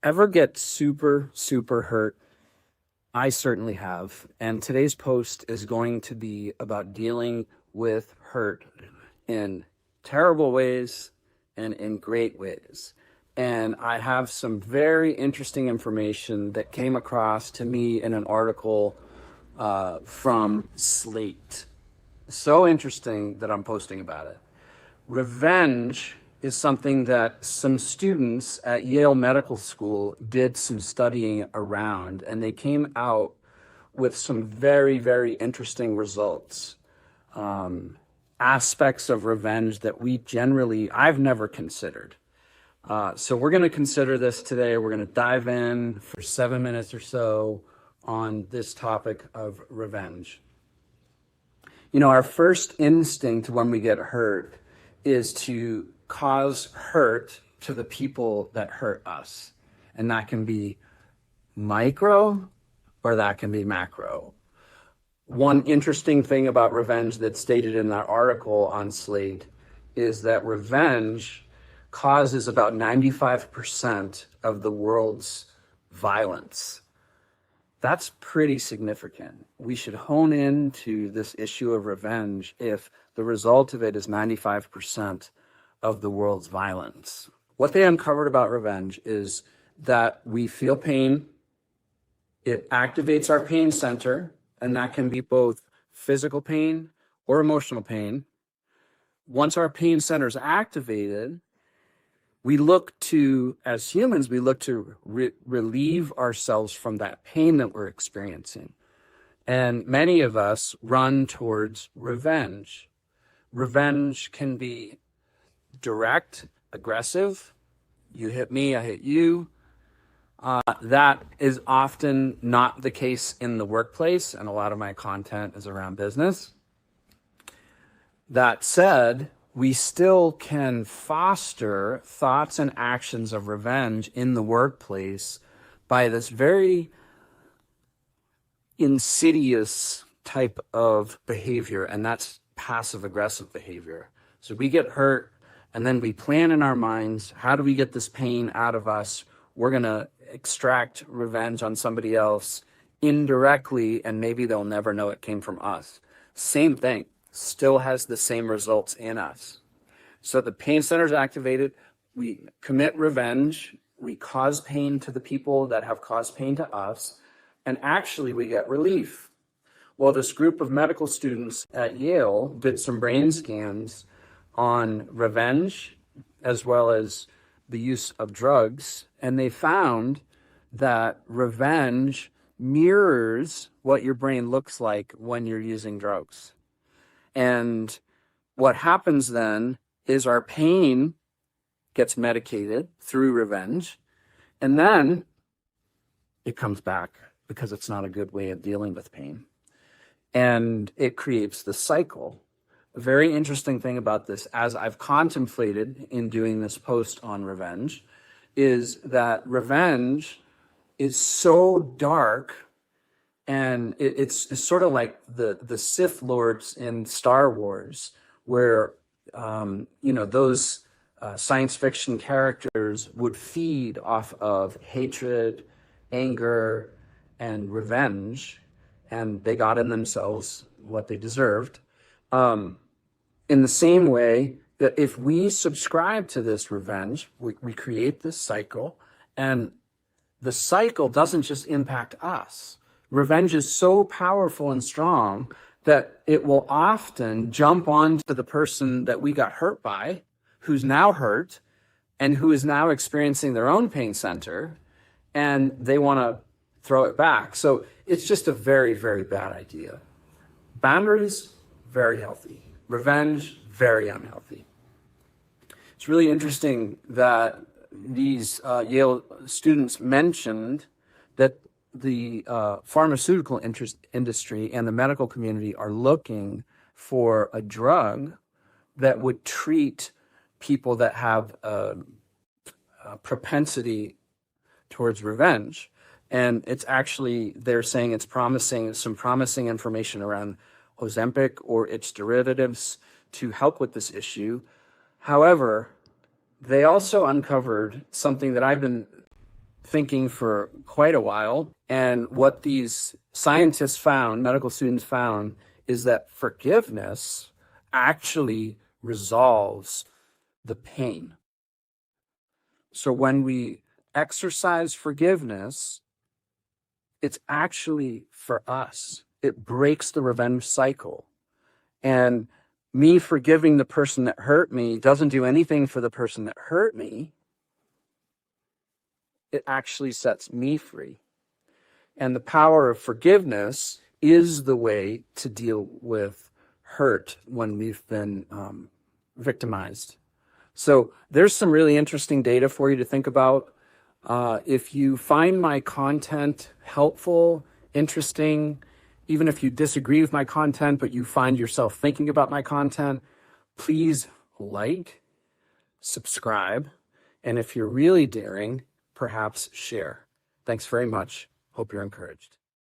Ever get super, super hurt? I certainly have. And today's post is going to be about dealing with hurt in terrible ways and in great ways. And I have some very interesting information that came across to me in an article from Slate. So interesting that I'm posting about it. Revenge is something that some students at Yale Medical School did some studying around, and they came out with some very, very interesting results. Aspects of revenge that I've never considered. So we're going to consider this today. We're going to dive in for 7 minutes or so on this topic of revenge. You know, our first instinct when we get hurt is to cause hurt to the people that hurt us. And that can be micro or that can be macro. One interesting thing about revenge that's stated in that article on Slate is that revenge causes about 95% of the world's violence. That's pretty significant. We should hone into this issue of revenge if the result of it is 95% of the world's violence. What they uncovered about revenge is that we feel pain. It activates our pain center, and that can be both physical pain or emotional pain. Once our pain center is activated, as humans, we look to relieve ourselves from that pain that we're experiencing. And many of us run towards revenge. Revenge can be direct, aggressive. You hit me, I hit you. That is often not the case in the workplace, and a lot of my content is around business. That said, we still can foster thoughts and actions of revenge in the workplace by this very insidious type of behavior, and that's passive-aggressive behavior. So we get hurt, and then we plan in our minds, how do we get this pain out of us? We're going to extract revenge on somebody else indirectly, and maybe they'll never know it came from us. Same thing, still has the same results in us. So the pain center is activated, we commit revenge, we cause pain to the people that have caused pain to us, and actually we get relief. Well, this group of medical students at Yale did some brain scans on revenge as well as the use of drugs, and they found that revenge mirrors what your brain looks like when you're using drugs. And what happens then is our pain gets medicated through revenge, and then it comes back because it's not a good way of dealing with pain. And it creates the cycle. A very interesting thing about this, as I've contemplated in doing this post on revenge, is that revenge is so dark, and it's sort of like the Sith Lords in Star Wars, where those science fiction characters would feed off of hatred, anger, and revenge, and they got in themselves what they deserved. In the same way that if we subscribe to this revenge, we create this cycle, and the cycle doesn't just impact us. Revenge is so powerful and strong that it will often jump onto the person that we got hurt by, who's now hurt, and who is now experiencing their own pain center, and they want to throw it back. So it's just a very, very bad idea. Boundaries, very healthy. Revenge, very unhealthy. It's really interesting that these Yale students mentioned that the pharmaceutical industry and the medical community are looking for a drug that would treat people that have a propensity towards revenge. And it's actually, they're saying it's some promising information around Ozempic or its derivatives to help with this issue. However, they also uncovered something that I've been thinking for quite a while. And what these scientists found, medical students found, is that forgiveness actually resolves the pain. So when we exercise forgiveness, it's actually for us. It breaks the revenge cycle. And me forgiving the person that hurt me doesn't do anything for the person that hurt me. It actually sets me free. And the power of forgiveness is the way to deal with hurt when we've been victimized. So there's some really interesting data for you to think about. If you find my content helpful, interesting, even if you disagree with my content, but you find yourself thinking about my content, please like, subscribe, and if you're really daring, perhaps share. Thanks very much. Hope you're encouraged.